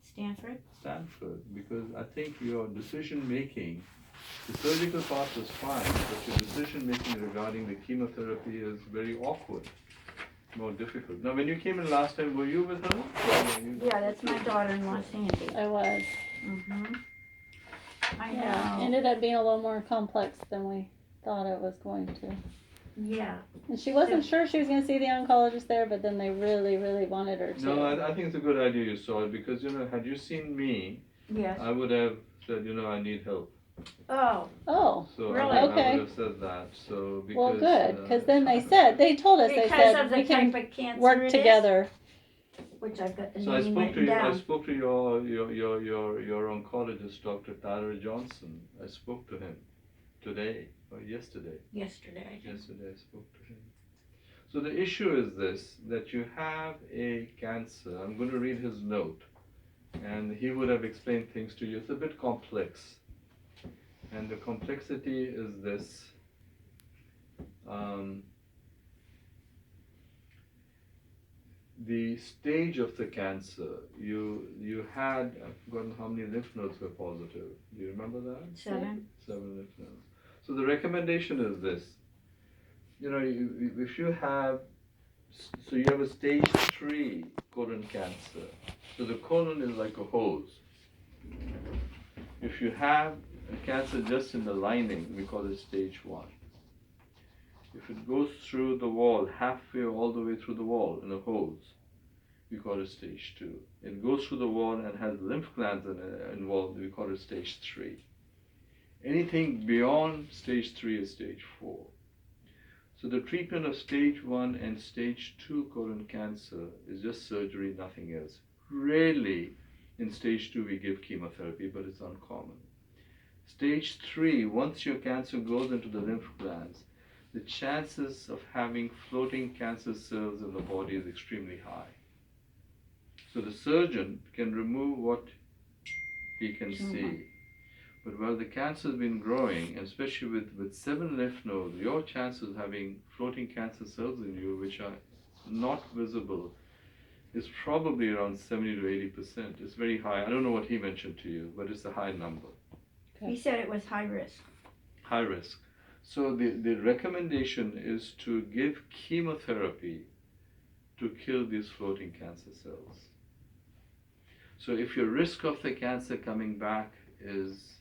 Stanford? Stanford, because I think your decision making, the surgical part was fine, but your decision making regarding the chemotherapy is very awkward, more difficult. Now, when you came in last time, were you with her? Yes. Yeah, that's my daughter-in-law, Sandy. I was. Mm-hmm. I Yeah, know. ended up being a little more complex than we thought it was going to. Yeah. And she wasn't sure she was going to see the oncologist there, but then they really, really wanted her to. No, I think it's a good idea you saw it because, had you seen me, Yes. I would have said, I need help. Oh. Oh, So really? I Okay. would have said that. So because, well, good, because then they told us, they Because said of the we can type of cancer work it is? together. Which I've got the So I name spoke to written you. I down. spoke to your oncologist, Dr. Tyler Johnson. I spoke to him today or yesterday. Yesterday. Yesterday I spoke to him. So the issue is this: that you have a cancer. I'm going to read his note, and he would have explained things to you. It's a bit complex, and the complexity is this. Um, the stage of the cancer, you had, I've forgotten how many lymph nodes were positive. Do you remember that? 7. 7 lymph nodes. So the recommendation is this. If you have, so you have a stage 3 colon cancer. So the colon is like a hose. If you have a cancer just in the lining, we call it stage 1. If it goes through the wall, halfway all the way through the wall in a hose, we call it stage 2. It goes through the wall and has lymph glands involved, we call it stage 3. Anything beyond stage 3 is stage 4. So the treatment of stage 1 and stage 2 colon cancer is just surgery, nothing else. Rarely in stage 2 we give chemotherapy, but it's uncommon. Stage 3, once your cancer goes into the lymph glands, the chances of having floating cancer cells in the body is extremely high. So the surgeon can remove what he can see. But while the cancer has been growing, and especially with 7 lymph nodes, your chances of having floating cancer cells in you, which are not visible, is probably around 70 to 80%. It's very high. I don't know what he mentioned to you, but it's a high number. He said it was high risk. High risk. So the recommendation is to give chemotherapy to kill these floating cancer cells. So if your risk of the cancer coming back is,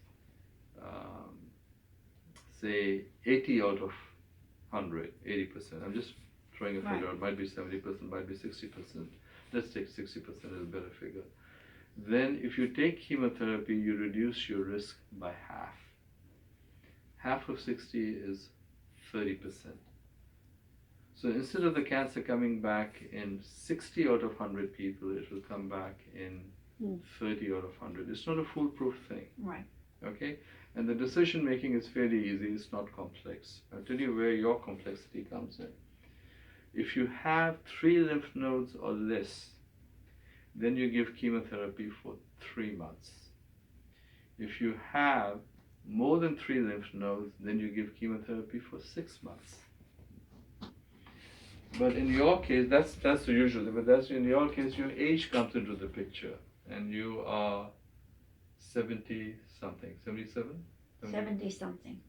say, 80 out of 100, 80%, I'm just throwing a figure out, it might be 70%, might be 60%. Let's take 60% as a better figure. Then if you take chemotherapy, you reduce your risk by half. Half of 60 is 30%. So instead of the cancer coming back in 60 out of 100 people, it will come back in 30 out of 100. It's not a foolproof thing. Right. Okay? And the decision making is fairly easy, it's not complex. I'll tell you where your complexity comes in. If you have 3 lymph nodes or less, then you give chemotherapy for 3 months. If you have more than 3 lymph nodes, then you give chemotherapy for 6 months. But in your case, that's the usual, but that's in your case, your age comes into the picture, and you are 70 something, 77? 70 something.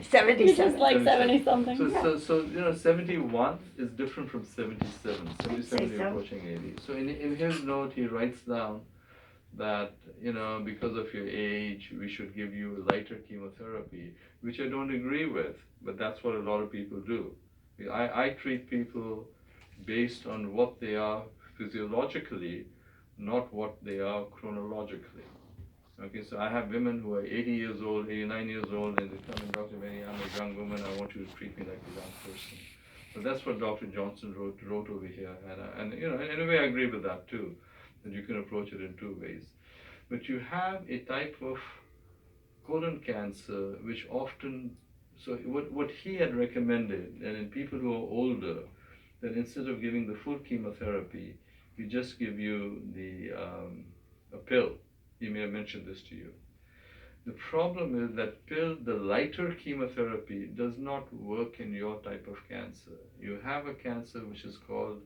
70. You just like 70 something. So 71 is different from 77. 77 you're approaching 80. So in his note, he writes down that, because of your age, we should give you lighter chemotherapy, which I don't agree with, but that's what a lot of people do. I treat people based on what they are physiologically, not what they are chronologically. Okay, so I have women who are 80 years old, 89 years old, and they come and Dr. Medhi, I'm a young woman, I want you to treat me like a young person. So that's what Dr. Johnson wrote over here, and in a way I agree with that too, that you can approach it in 2 ways. But you have a type of colon cancer which often, so what he had recommended, and in people who are older, that instead of giving the full chemotherapy, he just give you a pill. He may have mentioned this to you. The problem is that the lighter chemotherapy does not work in your type of cancer. You have a cancer which is called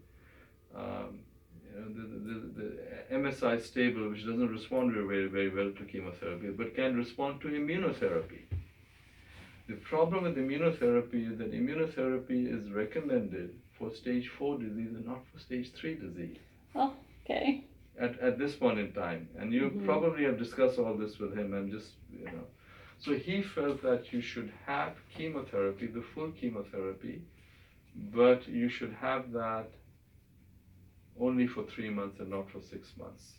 MSI stable, which doesn't respond very well to chemotherapy, but can respond to immunotherapy. The problem with immunotherapy is that immunotherapy is recommended for stage 4 disease and not for stage 3 disease. Oh, okay. At this point in time, and you probably have discussed all this with him, and just, so he felt that you should have chemotherapy, the full chemotherapy, but you should have that only for 3 months and not for 6 months.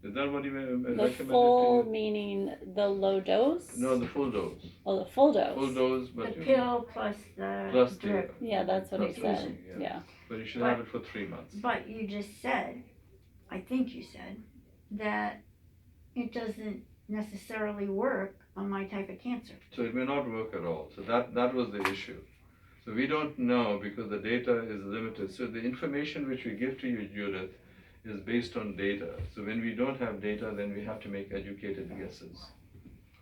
Is that what he recommended The to full you? meaning the low dose? No, the full dose. Oh, the full dose. Full dose, The but pill plus the plus drip. Yeah, that's what he plus said. dosing, Yeah. But you should have it for 3 months. But you just said, I think you said, that it doesn't necessarily work on my type of cancer. So it may not work at all. So that was the issue. So we don't know because the data is limited. So the information which we give to you, Judith, is based on data. So when we don't have data, then we have to make educated guesses.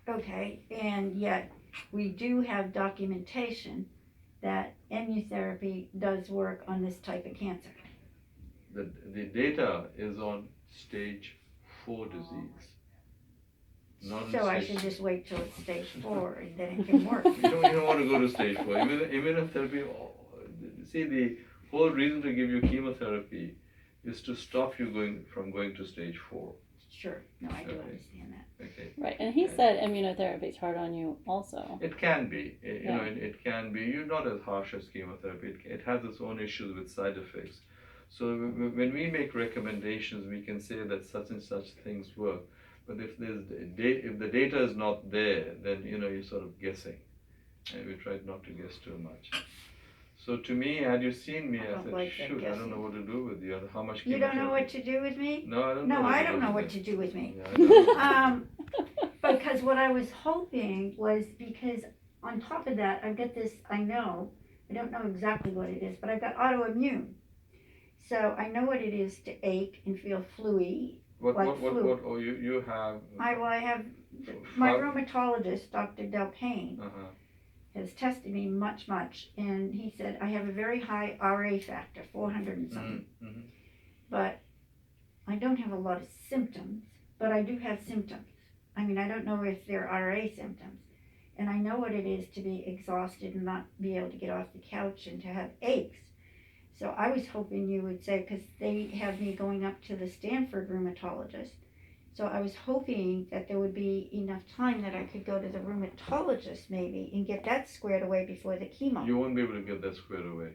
Okay, and yet we do have documentation that immunotherapy does work on this type of cancer. The data is on stage 4 disease. Not So I stage should just wait till it's stage 4 and then it can work. You don't even want to go to stage 4. Immunotherapy, see, the whole reason to give you chemotherapy is to stop you from going to stage 4. Sure, no, I do Okay. understand that. Okay. Right, and he said immunotherapy is hard on you also. It can be, it can be. You're not as harsh as chemotherapy. It has its own issues with side effects. So when we make recommendations, we can say that such and such things work. But if the data is not there, then you're sort of guessing, and we tried not to guess too much. So to me, had you seen me, I said, like that shoot, I don't know guessing. what to do with you. How much You chemotherapy? don't know what to do with me? No, I don't know. No, what I to don't do know with what you. to do with me. Yeah, I know. Because what I was hoping was, because on top of that, I've got this, I don't know exactly what it is, but I've got autoimmune. So I know what it is to ache and feel flu-y. What, flu. oh, you have. I have, my rheumatologist, Dr. Delpain, has tested me much, and he said I have a very high RA factor, 400 and something. Mm-hmm. But I don't have a lot of symptoms, but I do have symptoms. I mean, I don't know if they're RA symptoms. And I know what it is to be exhausted and not be able to get off the couch and to have aches. So I was hoping you would say, because they have me going up to the Stanford rheumatologist, so I was hoping that there would be enough time that I could go to the rheumatologist maybe and get that squared away before the chemo. You won't be able to get that squared away.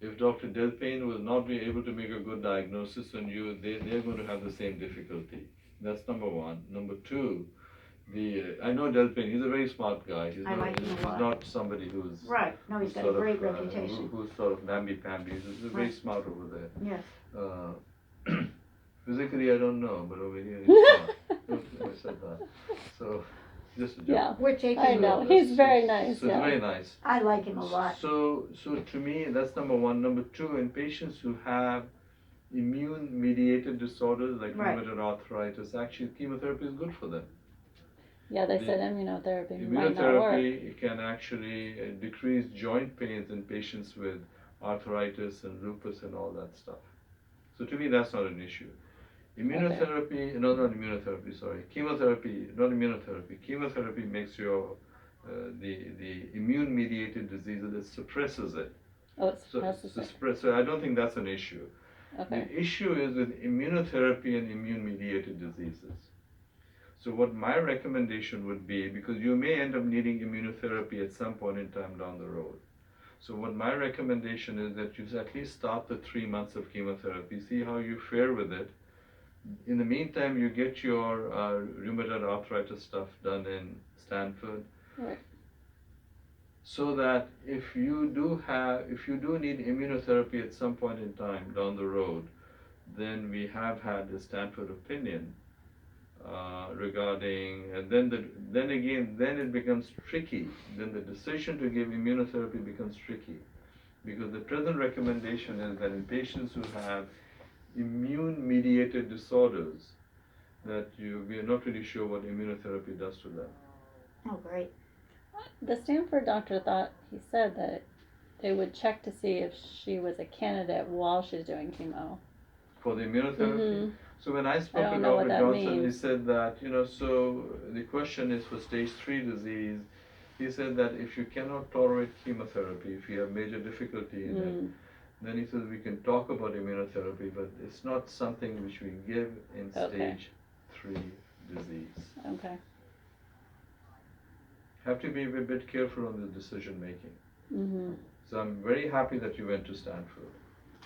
If Dr. Delpain will not be able to make a good diagnosis on you, they're going to have the same difficulty. That's number one. Number two, I know Delpain, he's a very smart guy. He's not somebody who's right. No, he's got a great reputation. Who's sort of namby-pamby. He's very smart over there. Yes. Physically, I don't know, but over here he's smart. I said that. So, just a joke. Yeah, we're taking. I know. He's very nice. So it's very nice. I like him a lot. So to me, that's number one. Number two, in patients who have immune-mediated disorders like rheumatoid arthritis, actually chemotherapy is good for them. Yeah, they said immunotherapy might not work. Immunotherapy can actually decrease joint pains in patients with arthritis and lupus and all that stuff. So to me, that's not an issue. Immunotherapy, no, not immunotherapy, sorry. Chemotherapy, not immunotherapy. Chemotherapy makes your, the immune-mediated diseases, it suppresses it. Oh, it suppresses it. So I don't think that's an issue. Okay. The issue is with immunotherapy and immune-mediated diseases. So what my recommendation would be, because you may end up needing immunotherapy at some point in time down the road. So what my recommendation is that you at least start the 3 months of chemotherapy, see how you fare with it. In the meantime, you get your rheumatoid arthritis stuff done in Stanford. Right. So that if you do need immunotherapy at some point in time down the road, then we have had a Stanford opinion regarding, and then it becomes tricky. Then the decision to give immunotherapy becomes tricky, because the present recommendation is that in patients who have immune-mediated disorders, that we are not really sure what immunotherapy does to them. Oh, great. The Stanford doctor he said that they would check to see if she was a candidate while she's doing chemo. For the immunotherapy? So when I spoke to don't know what Dr. that Johnson, he means. said that, so the question is for stage 3 disease. He said that if you cannot tolerate chemotherapy, if you have major difficulty in it, then he says we can talk about immunotherapy, but it's not something which we give in Okay. stage 3 disease. Okay. Have to be a bit careful on the decision making. Mm-hmm. So I'm very happy that you went to Stanford.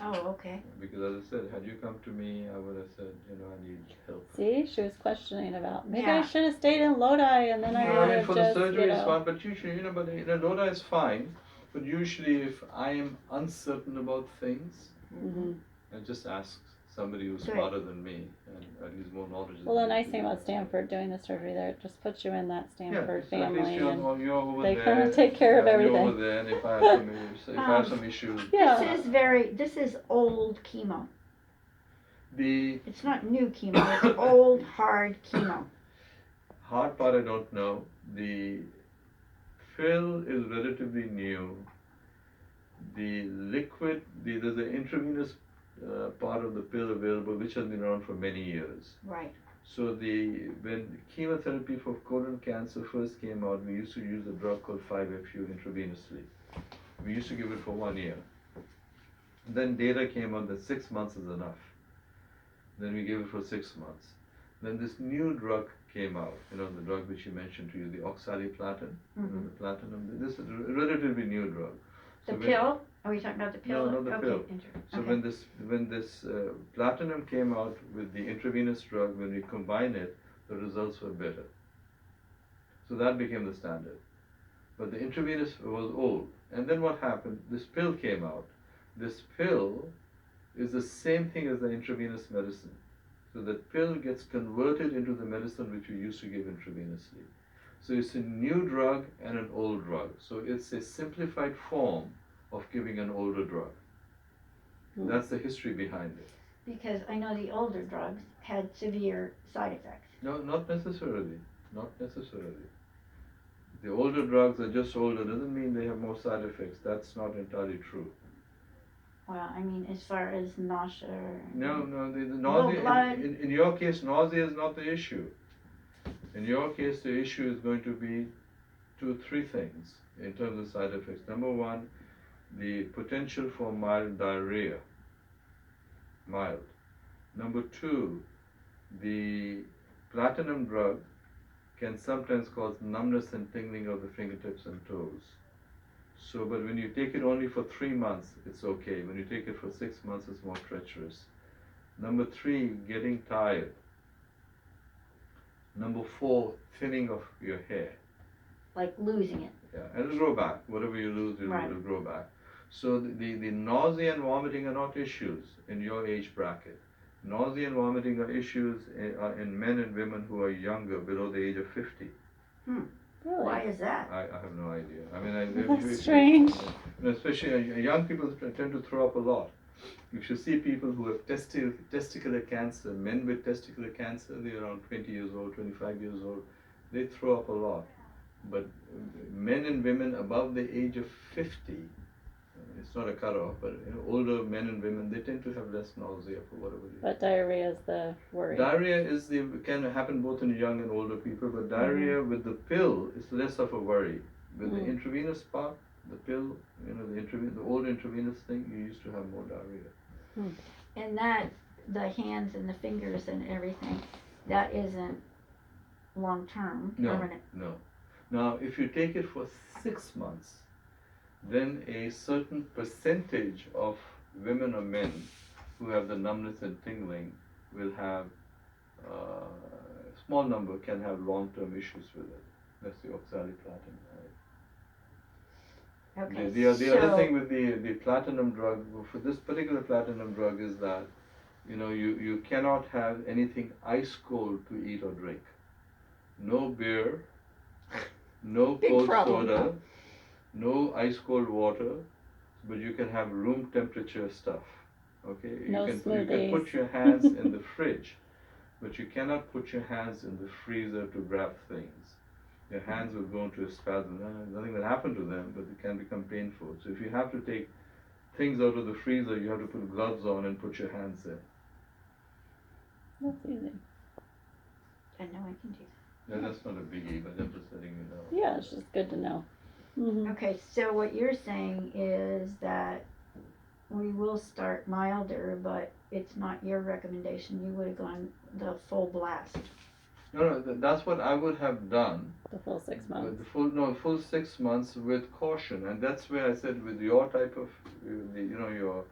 Oh, okay. Because as I said, had you come to me, I would have said, I need help. See, she was questioning about maybe Yeah. I should have stayed in Lodi, and then I Yeah. No, would I mean have for just, the surgery is know. fine, but usually, Lodi is fine. But usually, if I am uncertain about things, Mm-hmm. I just ask somebody who's Good. smarter than me and at least more knowledgeable. Well, the nice thing about Stanford doing the surgery there, it just puts you in that Stanford so at least family, you're and over they there. kinda take care of You're everything. over there, and if I have some issues, Yeah. This is old chemo. the It's not new chemo, it's old, hard chemo. hard part I don't know. The pill is relatively new. The liquid, there's an intravenous part of the pill available which has been around for many years. Right. So when chemotherapy for colon cancer first came out, we used to use a drug called 5-FU intravenously. We used to give it for 1 year. Then data came out that 6 months is enough. Then we gave it for 6 months. Then this new drug came out, the drug which you mentioned to you, the oxaliplatin, the platinum. This is a relatively new drug. The pill? Are we talking about the pill? No, the pill. So Okay. when this platinum came out with the intravenous drug, when we combined it, the results were better. So that became the standard. But the intravenous was old. And then what happened? This pill came out. This pill is the same thing as the intravenous medicine. So that pill gets converted into the medicine which we used to give intravenously. So it's a new drug and an old drug. So it's a simplified form of giving an older drug. That's the history behind it. Because I know the older drugs had severe side effects. No, not necessarily. Not necessarily. The older drugs are just older doesn't mean they have more side effects. That's not entirely true. Well, I mean, as far as nausea. No, the Low nausea. blood. In your case, nausea is not the issue. In your case, the issue is going to be 3 things in terms of side effects. Number 1, the potential for mild diarrhea. Mild. Number 2, the platinum drug can sometimes cause numbness and tingling of the fingertips and toes. So, but when you take it only for 3 months, it's okay. When you take it for 6 months, it's more treacherous. Number 3, getting tired. Number 4, thinning of your hair. Like losing it. Yeah, and it'll grow back. Whatever you lose, it'll grow back. So the nausea and vomiting are not issues in your age bracket. Nausea and vomiting are issues in men and women who are younger, below the age of 50. Really? Why is that? I have no idea. I mean, That's strange. Especially young people tend to throw up a lot. You should see people who have testicular cancer, men with testicular cancer, they're around 20 years old, 25 years old, they throw up a lot. But men and women above the age of 50, it's not a cutoff, but older men and women, they tend to have less nausea for whatever reason. But diarrhea is the worry. Diarrhea can happen both in young and older people, but diarrhea with the pill is less of a worry. With the intravenous part, the pill, the old intravenous thing, you used to have more diarrhea. And that, the hands and the fingers and everything, that isn't long-term, permanent. No. Now, if you take it for 6 months, then a certain percentage of women or men who have the numbness and tingling will have, a small number can have long-term issues with it. That's the oxaliplatin. Okay. The other thing with the platinum drug, for this particular platinum drug, is that you cannot have anything ice cold to eat or drink. No beer, no cold soda, no ice cold water, but you can have room temperature stuff. Okay, No you can smoothies. put your hands in the fridge, but you cannot put your hands in the freezer to grab things. Your hands will go into a spasm. Nothing will happen to them, but it can become painful. So if you have to take things out of the freezer, you have to put gloves on and put your hands in. That's easy. I know I can do Yeah, that's not a biggie, but I'm just letting you know. Yeah, it's just good to know. that. Mm-hmm. Okay, so what you're saying is that we will start milder, but it's not your recommendation. You would have gone the full blast. No, that's what I would have done. The full 6 But months. the full 6 months with caution, and that's where I said with your type of, your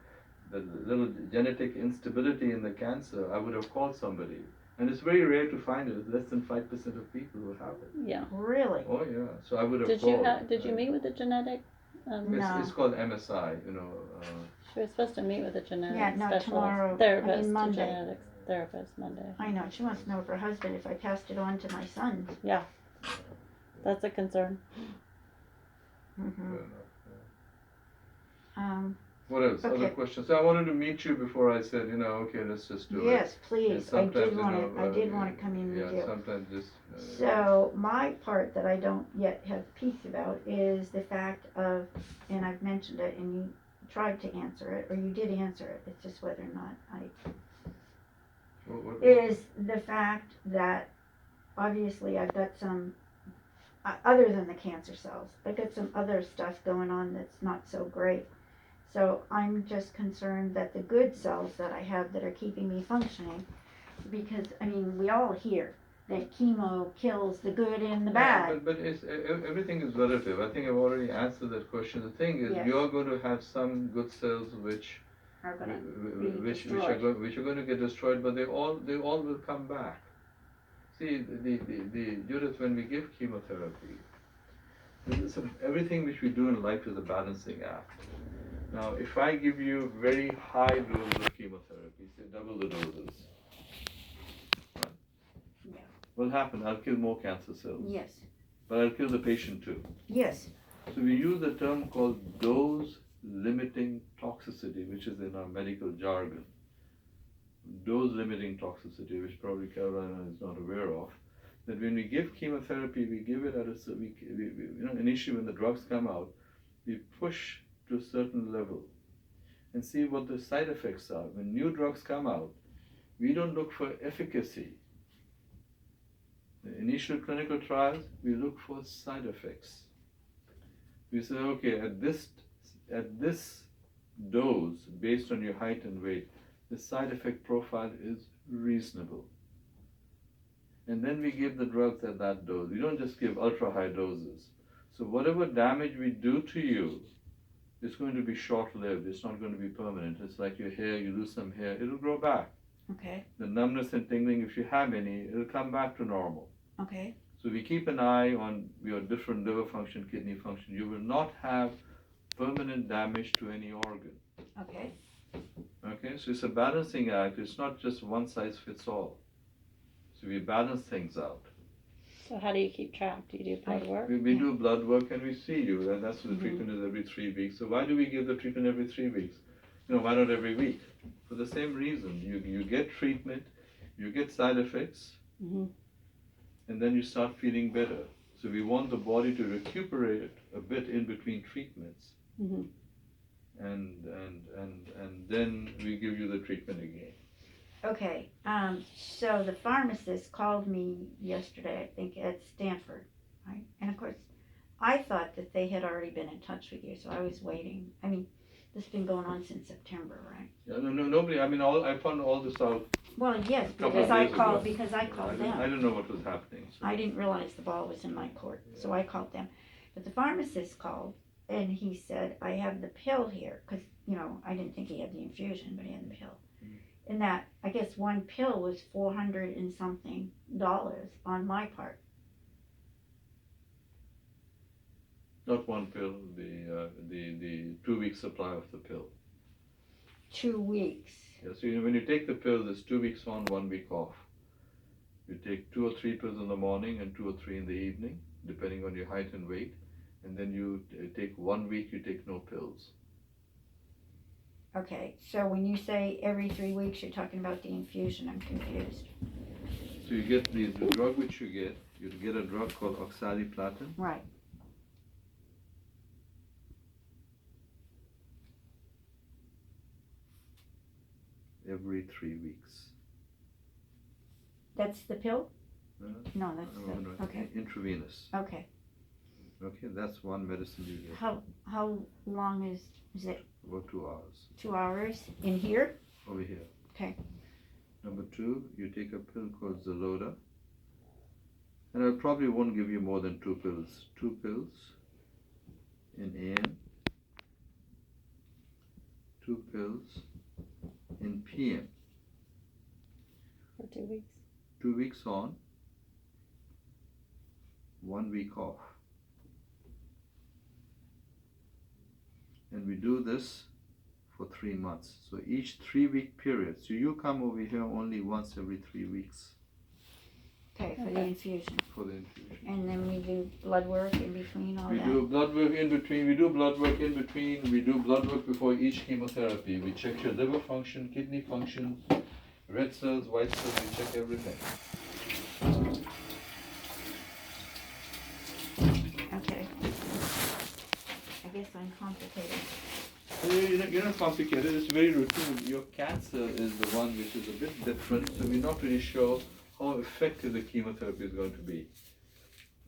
the little genetic instability in the cancer, I would have called somebody, and it's very rare to find it. Less than 5% of people who have it. Yeah. Really? Oh yeah, so I would have Did called. you meet with the genetic? No. It's called MSI. She was supposed to meet with a genetic Yeah, no, specialist, tomorrow. therapist, I mean, Monday. genetics therapist Monday. I know. She wants to know if her husband, if I passed it on to my son. Yeah, that's a concern. Mm-hmm. What else? Okay. Other questions? So I wanted to meet you before I said, okay, let's just do it. Yes, please. I And did sometimes, want to. I did want to come in with yeah, you. sometimes just. So my part that I don't yet have peace about is the fact of, and I've mentioned it, and you tried to answer it, or you did answer it. It's just whether or not What? is the fact that obviously I've got some other than the cancer cells. I've got some other stuff going on that's not so great. So I'm just concerned that the good cells that I have that are keeping me functioning, because I mean we all hear that chemo kills the good and the bad. But it's, everything is relative. I think I've already answered that question. The thing is, Yes. you're going to have some good cells which Are gonna be which destroyed. are going to get destroyed, but they all will come back. See, the Judith, when we give chemotherapy, everything which we do in life is a balancing act. Now, if I give you very high doses of chemotherapy, say double the doses, right? Yeah. What'll happen? I'll kill more cancer cells. Yes. But I'll kill the patient too. Yes. So we use a term called dose limiting toxicity, which is in our medical jargon. Dose limiting toxicity, which probably Carolina is not aware of. That when we give chemotherapy, we give it at initially when the drugs come out, we push to a certain level and see what the side effects are. When new drugs come out, we don't look for efficacy. The initial clinical trials, we look for side effects. We say, okay, at this dose, based on your height and weight, the side effect profile is reasonable. And then we give the drugs at that dose. We don't just give ultra high doses. So whatever damage we do to you, it's going to be short-lived. It's not going to be permanent. It's like your hair, you lose some hair, it'll grow back. Okay. The numbness and tingling, if you have any, it'll come back to normal. Okay. So we keep an eye on your different liver function, kidney function. You will not have permanent damage to any organ. Okay. Okay, so it's a balancing act. It's not just one size fits all. So we balance things out. So how do you keep track? Do you do blood work? We do blood work and we see you, and that's what the treatment is every 3 weeks. So why do we give the treatment every 3 weeks? Why not every week? For the same reason. You get treatment, you get side effects, and then you start feeling better. So we want the body to recuperate a bit in between treatments. And then we give you the treatment again. Okay. So the pharmacist called me yesterday, I think, at Stanford, right? And of course, I thought that they had already been in touch with you, so I was waiting. I mean, this has been going on since September, right? Yeah, nobody. I mean, I found all this out. Well, yes, Couple of because I days called. ago. Because I called them. I didn't know what was happening. So. I didn't realize the ball was in my court, so I called them. But the pharmacist called, and he said, I have the pill here, because, I didn't think he had the infusion, but he had the pill. And that, I guess one pill was $400 and something on my part. Not one pill, the 2 week supply of the pill. 2 weeks. Yeah, so when you take the pill, there's 2 weeks on, 1 week off. You take 2 or 3 pills in the morning and 2 or 3 in the evening, depending on your height and weight. And then you take 1 week, you take no pills. Okay, so when you say every 3 weeks, you're talking about the infusion. I'm confused. So you get the drug which you get a drug called oxaliplatin. Right. Every 3 weeks. That's the pill? No, No, that's no, the, okay, intravenous. okay. Okay, that's one medicine you get. How long is it? About 2 hours. 2 hours in here? Over here. Okay. Number 2, you take a pill called Zaloda. And I probably won't give you more than 2 pills. 2 pills in AM, 2 pills in PM. For 2 weeks. 2 weeks on, 1 week off. And we do this for 3 months. So each 3-week period. So you come over here only once every 3 weeks Okay, for the infusion. for the infusion. And then we do blood work in between all We that? do blood work in between, we do blood work in between, we do blood work before each chemotherapy. We check your liver function, kidney function, red cells, white cells, we check everything. Okay. I guess I'm complicated. You're not complicated, it's very routine. Your cancer is the one which is a bit different, so we're not really sure how effective the chemotherapy is going to be.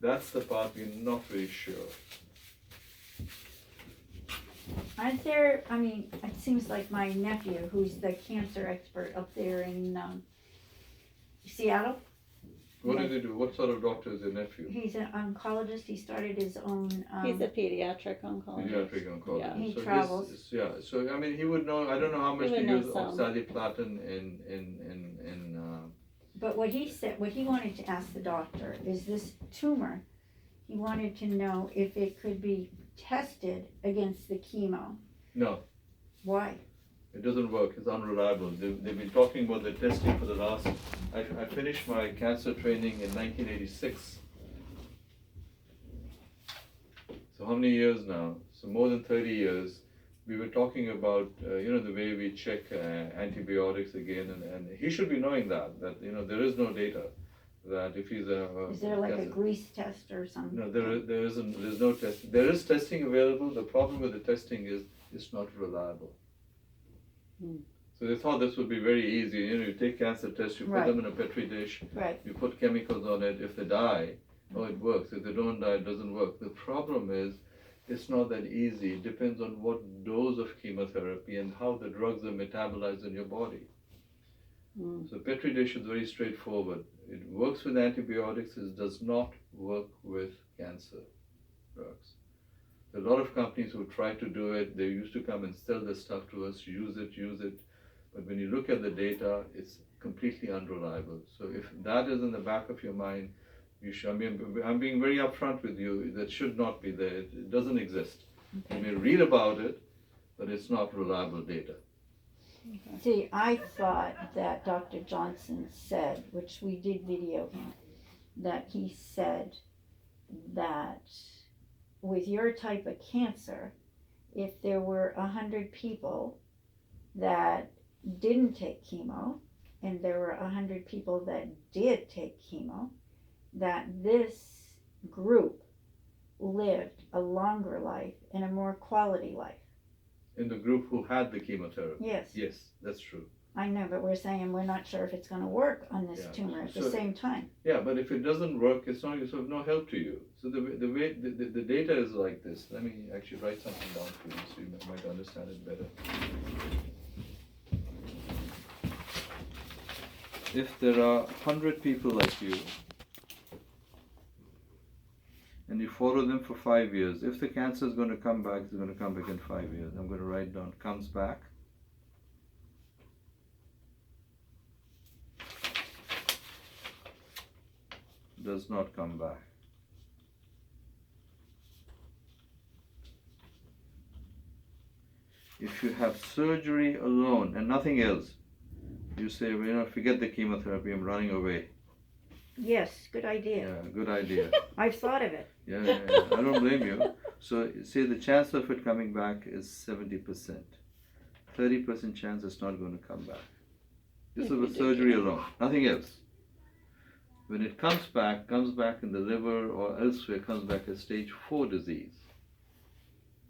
That's the part we're not very sure. Aren't there, I mean, it seems like my nephew, who's the cancer expert up there in Seattle. What do they do? What sort of doctor is your nephew? He's an oncologist. He started his own. He's a pediatric oncologist. Pediatric oncologist. Yeah. He So travels. Yeah, so I mean, he would know. I don't know how much He they would use know some. oxaliplatin in But what he said, what he wanted to ask the doctor is this tumor. He wanted to know if it could be tested against the chemo. No, Why? it doesn't work. It's unreliable. They've been talking about the testing for the last. I finished my cancer training in 1986. So how many years now? So more than 30 years. We were talking about, the way we check antibiotics again, and he should be knowing that there is no data that if he's Is there like a cancer. grease test or something? No, there isn't. There's no test. There is testing available. The problem with the testing is it's not reliable. So they thought this would be very easy. You take cancer tests, you put Right. them in a petri dish, Right. you put chemicals on it. If they die, it works. If they don't die, it doesn't work. The problem is, it's not that easy. It depends on what dose of chemotherapy and how the drugs are metabolized in your body. So petri dish is very straightforward. It works with antibiotics. It does not work with cancer drugs. There are a lot of companies who try to do it. They used to come and sell this stuff to us, use it. But when you look at the data, it's completely unreliable. So if that is in the back of your mind, you should, I'm being very upfront with you. That should not be there. It doesn't exist. You may read about it, but it's not reliable data. See, I thought that Dr. Johnson said, which we did video him, that he said that with your type of cancer, if there were 100 people that didn't take chemo, and there were 100 people that did take chemo, that this group lived a longer life and a more quality life. In the group who had the chemotherapy. Yes. Yes, that's true. I know, but we're saying we're not sure if it's going to work on this Yeah. tumor at So- the same time. Yeah, but if it doesn't work, it's of no help to you. So the way the data is like this. Let me actually write something down for you so you might understand it better. If there are 100 people like you, and you follow them for 5 years, if the cancer is going to come back, it's going to come back in 5 years. I'm going to write down comes back. Does not come back. If you have surgery alone and nothing else, you say, forget the chemotherapy, I'm running away. Yes, good idea. Yeah, good idea. I've thought of it. Yeah, I don't blame you. So, say the chance of it coming back is 70%. 30% chance it's not going to come back. This is with surgery alone, nothing else. When it comes back in the liver or elsewhere, comes back as stage 4 disease.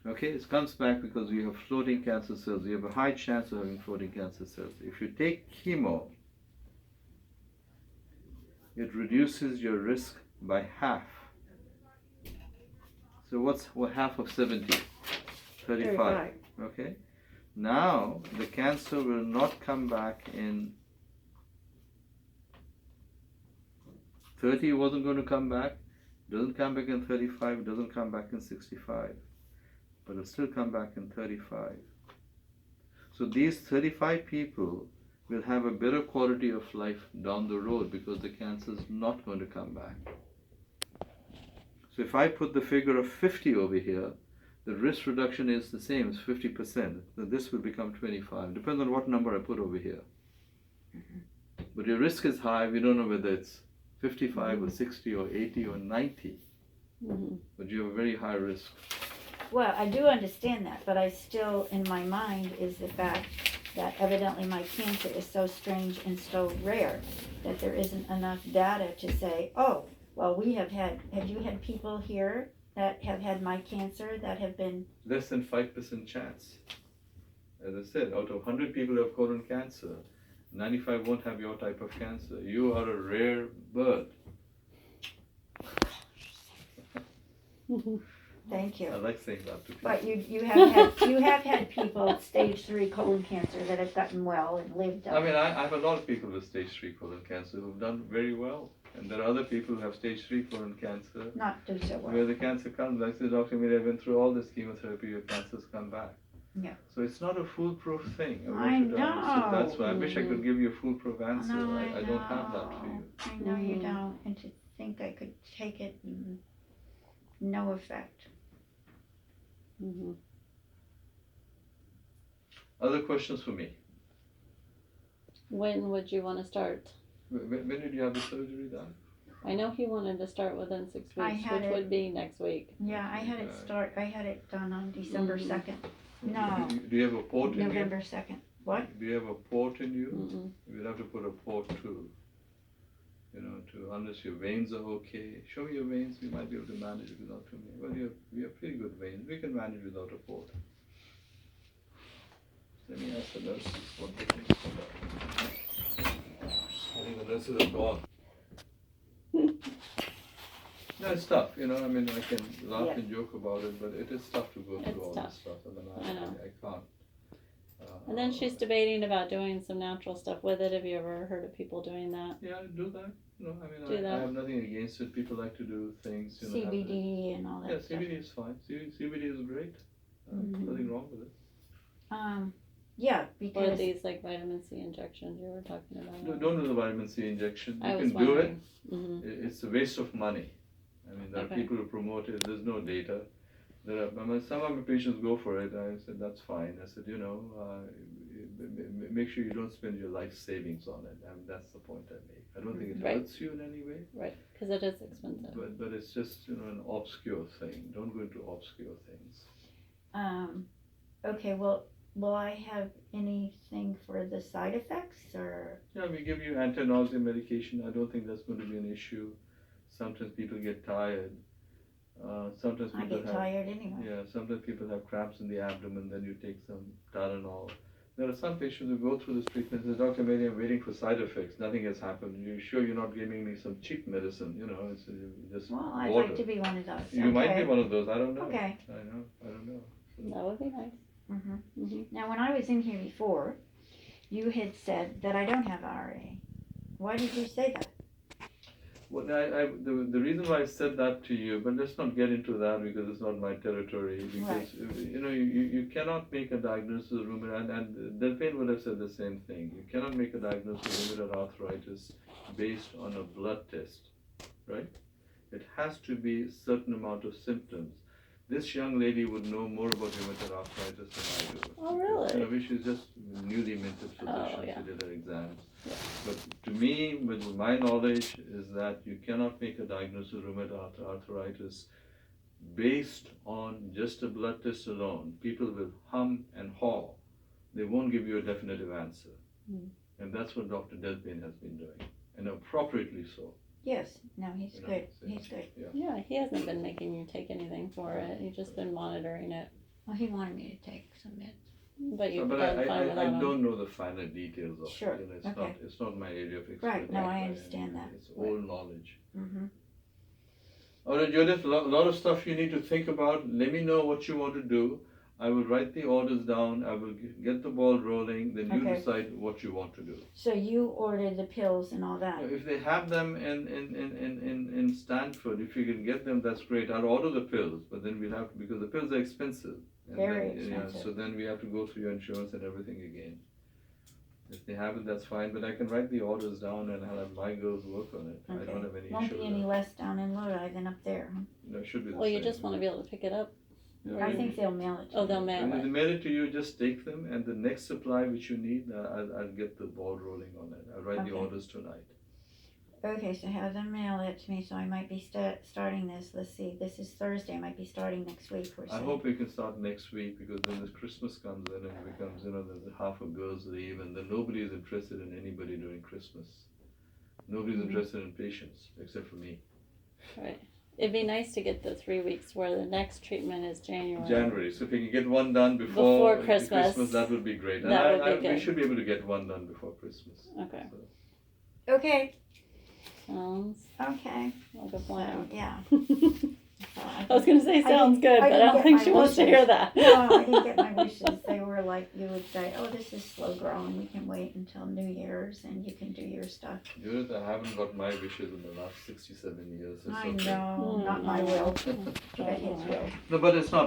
Okay, it comes back because you have floating cancer cells. You have a high chance of having floating cancer cells. If you take chemo, it reduces your risk by half. So what's half of 70? 35. Okay. Now the cancer will not come back in 30. Wasn't going to come back. Doesn't come back in 35. Doesn't come back in 65. But it'll still come back in 35. So these 35 people will have a better quality of life down the road because the cancer is not going to come back. So if I put the figure of 50 over here, the risk reduction is the same, it's 50%. So this will become 25. Depends on what number I put over here. But your risk is high. We don't know whether it's 55 or 60 or 80 or 90. But you have a very high risk. Well, I do understand that, but I still, in my mind, is the fact that evidently my cancer is so strange and so rare that there isn't enough data to say, oh, well, have you had people here that have had my cancer that have been... Less than 5% chance. As I said, out of 100 people who have colon cancer, 95 won't have your type of cancer. You are a rare bird. Thank you. I like saying that to people. But you have had people with stage 3 colon cancer that have gotten well and lived up. I mean, I have a lot of people with stage 3 colon cancer who've done very well. And there are other people who have stage 3 colon cancer. Not do so well. Where the cancer comes back. I said, Dr. Medhi, I've been through all this chemotherapy, your cancer's come back. Yeah. So it's not a foolproof thing. I know. So that's why I wish I could give you a foolproof answer. No, I don't have that for you. I know you don't. And to think I could take it and no effect. Other questions for me? When would you want to start? When did you have the surgery done? I know he wanted to start within 6 weeks, which would be next week. Yeah, I had it done on December 2nd. No. Do you have a port in you? November 2nd. What? Do you have a port in you? We'll have to put a port too. You know, unless your veins are okay. Show me your veins, we might be able to manage it without too many. Well, we have pretty good veins. We can manage without a port. Let me ask the nurses what they think of that. I think the nurses are gone. No, it's tough, you know, I mean, I can laugh and joke about it, but it is tough to go through all this stuff. I mean, I can't. And then she's debating about doing some natural stuff with it. Have you ever heard of people doing that? Yeah, do that. No, I mean, I have nothing against it. People like to do things. You know, CBD and all that yeah, stuff. CBD is fine. CBD is great. Nothing wrong with it. Yeah, Or because these like vitamin C injections you were talking about. No, don't do the vitamin C injection. I You was can do it. wondering. It's a waste of money. I mean, there are Okay. people who promote it. There's no data. I mean, some of my patients go for it. I said, that's fine. I said, you know, make sure you don't spend your life savings on it. I mean, that's the point I make. I don't think it hurts you in any way. Right, because it is expensive. But it's just, you know, an obscure thing. Don't go into obscure things. okay, well, will I have anything for the side effects or? Yeah, we give you anti-nausea medication. I don't think that's going to be an issue. Sometimes people get tired. Sometimes people I get tired anyway. Yeah, sometimes people have cramps in the abdomen, then you take some Tylenol. There are some patients who go through this treatment and say, Dr. Medhi, I'm waiting for side effects. Nothing has happened. You're sure you're not giving me some cheap medicine? You know, it's just Well, I'd water. like to be one of those. You might be one of those. I don't know. Okay. I don't know. That would be nice. Now, when I was in here before, you had said that I don't have RA. Why did you say that? Well, the reason why I said that to you, but let's not get into that because it's not my territory. Because you know, you cannot make a diagnosis of rheumatoid, and Delphine would have said the same thing. You cannot make a diagnosis of rheumatoid arthritis based on a blood test, right? It has to be a certain amount of symptoms. This young lady would know more about rheumatoid arthritis than I do. Oh, really? You know, she's just newly minted physician. Yeah. She did her exams. Yeah. But to me, with my knowledge, is that you cannot make a diagnosis of rheumatoid arthritis based on just a blood test alone. People will hum and haw. They won't give you a definitive answer. And that's what Dr. Delphine has been doing, and appropriately so. Yes, no, he's You know, good. so- He's good. Yeah, he hasn't been making you take anything for it. He's just been monitoring it. Well, he wanted me to take some meds. but you But can find without I them. don't know the finer details of Sure, it, you know, okay. it's not my area of expertise. Right, no, I by any understand means. that. It's old knowledge. Mm-hmm. All right, Judith, a lot of stuff you need to think about. Let me know what you want to do. I will write the orders down. I will get the ball rolling. Then you Okay. decide what you want to do. So you ordered the pills and all that? If they have them in Stanford, if you can get them, that's great. I'll order the pills, but then we'll have to, because the pills are expensive. And Very then, expensive. so then we have to go through your insurance and everything again. If they have it, that's fine, but I can write the orders down and I'll have my girls work on it. I Okay. don't have any Won't issue be with any that. less down in Lodi than up there, huh? No, it should be the Well, same. you just want to be able to pick it up. Yeah, I maybe. think they'll mail it to Oh, you. they'll mail When they it. mail it to you, just take them, and the next supply which you need, I'll get the ball rolling on it. I'll write the Okay. orders tonight. Okay, so have them mail it to me, so I might be starting this, let's see, this is Thursday, I might be starting next week, we're I saying. hope we can start next week, because then this Christmas comes in and it becomes, there's half of girls leave, and then nobody is interested in anybody during Christmas. Nobody's Mhm. interested in patients, except for me. Right. It'd be nice to get the 3 weeks where the next treatment is January, so if we can get one done before Christmas, that would be great. And that would be we good. should be able to get one done before Christmas. Okay. So. Okay, Sounds okay, like a so, plan. yeah. So I was gonna say I sounds didn't- good, I but I didn't don't get think my she wants to wishes. hear that. No, I didn't get my wishes, they were like, you would say, oh, this is slow growing, we can wait until New Year's and you can do your stuff. Judith, I haven't got my wishes in the last 67 years. It's I okay. know, not my will, but his will. No, but it's not